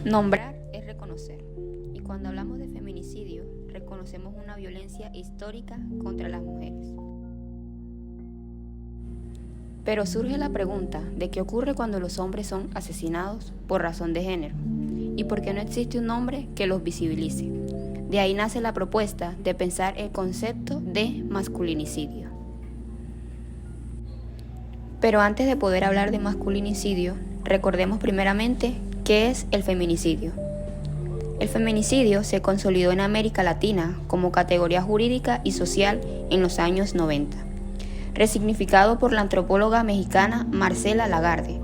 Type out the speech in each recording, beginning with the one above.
Nombrar es reconocer, y cuando hablamos de feminicidio, reconocemos una violencia histórica contra las mujeres. Pero surge la pregunta de qué ocurre cuando los hombres son asesinados por razón de género, y por qué no existe un nombre que los visibilice. De ahí nace la propuesta de pensar el concepto de masculinicidio. Pero antes de poder hablar de masculinicidio, recordemos primeramente qué es el feminicidio. El feminicidio se consolidó en América Latina como categoría jurídica y social en los años 90, resignificado por la antropóloga mexicana Marcela Lagarde,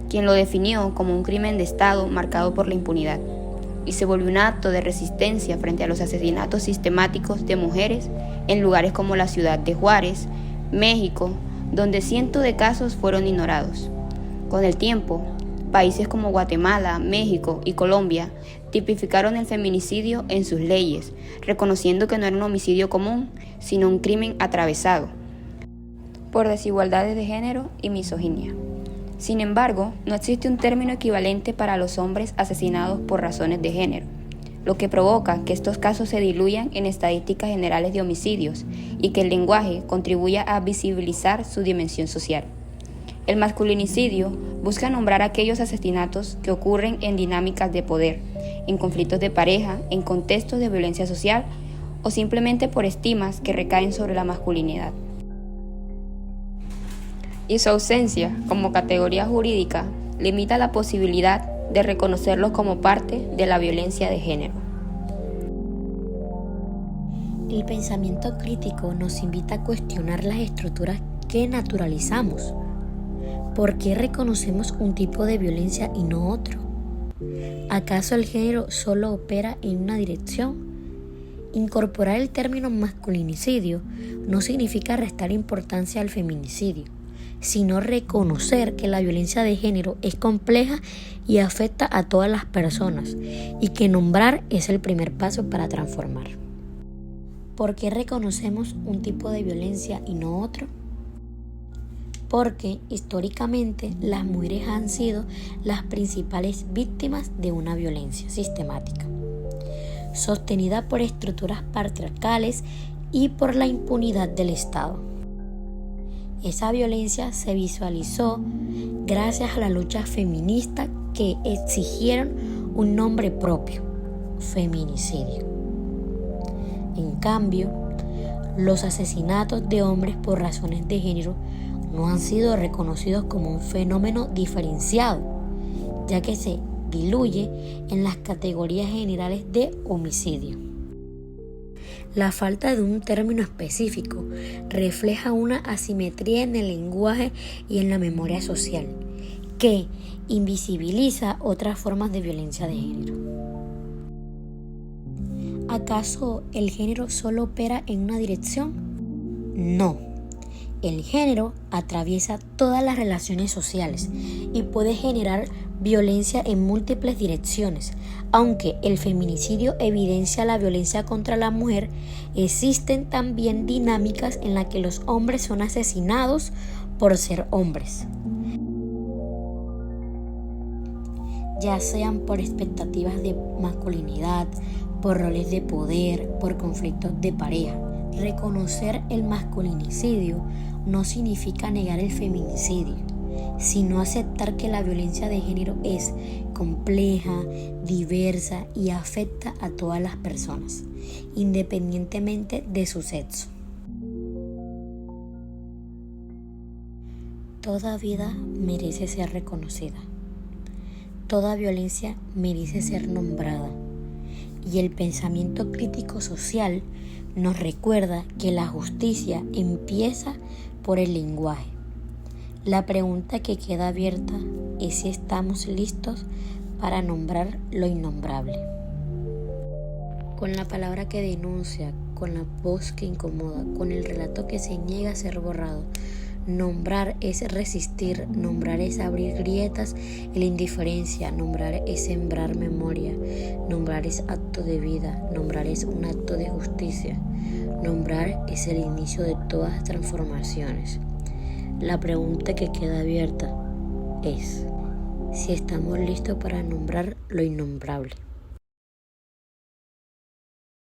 quien lo definió como un crimen de Estado marcado por la impunidad, y se volvió un acto de resistencia frente a los asesinatos sistemáticos de mujeres en lugares como la ciudad de Juárez, México, donde cientos de casos fueron ignorados. Con el tiempo, países como Guatemala, México y Colombia tipificaron el feminicidio en sus leyes, reconociendo que no era un homicidio común, sino un crimen atravesado por desigualdades de género y misoginia. Sin embargo, no existe un término equivalente para los hombres asesinados por razones de género, lo que provoca que estos casos se diluyan en estadísticas generales de homicidios y que el lenguaje contribuya a visibilizar su dimensión social. El masculinicidio busca nombrar aquellos asesinatos que ocurren en dinámicas de poder, en conflictos de pareja, en contextos de violencia social o simplemente por estigmas que recaen sobre la masculinidad. Y su ausencia como categoría jurídica limita la posibilidad de reconocerlos como parte de la violencia de género. El pensamiento crítico nos invita a cuestionar las estructuras que naturalizamos. ¿Por qué reconocemos un tipo de violencia y no otro? ¿Acaso el género solo opera en una dirección? Incorporar el término masculinicidio no significa restar importancia al feminicidio, sino reconocer que la violencia de género es compleja y afecta a todas las personas, y que nombrar es el primer paso para transformar. ¿Por qué reconocemos un tipo de violencia y no otro? Porque históricamente las mujeres han sido las principales víctimas de una violencia sistemática, sostenida por estructuras patriarcales y por la impunidad del Estado. Esa violencia se visualizó gracias a la lucha feminista que exigieron un nombre propio: feminicidio. En cambio, los asesinatos de hombres por razones de género no han sido reconocidos como un fenómeno diferenciado, ya que se diluye en las categorías generales de homicidio. La falta de un término específico refleja una asimetría en el lenguaje y en la memoria social, que invisibiliza otras formas de violencia de género. ¿Acaso el género solo opera en una dirección? No. El género atraviesa todas las relaciones sociales y puede generar violencia en múltiples direcciones. Aunque el feminicidio evidencia la violencia contra la mujer, existen también dinámicas en las que los hombres son asesinados por ser hombres, ya sean por expectativas de masculinidad, por roles de poder, por conflictos de pareja. Reconocer el masculinicidio no significa negar el feminicidio, sino aceptar que la violencia de género es compleja, diversa y afecta a todas las personas, independientemente de su sexo. Toda vida merece ser reconocida. Toda violencia merece ser nombrada. Y el pensamiento crítico social nos recuerda que la justicia empieza por el lenguaje. La pregunta que queda abierta es si estamos listos para nombrar lo innombrable. Con la palabra que denuncia, con la voz que incomoda, con el relato que se niega a ser borrado, nombrar es resistir, nombrar es abrir grietas en la indiferencia, nombrar es sembrar memoria, nombrar es acto de vida, nombrar es un acto de justicia, nombrar es el inicio de todas las transformaciones. La pregunta que queda abierta es: si estamos listos para nombrar lo innombrable.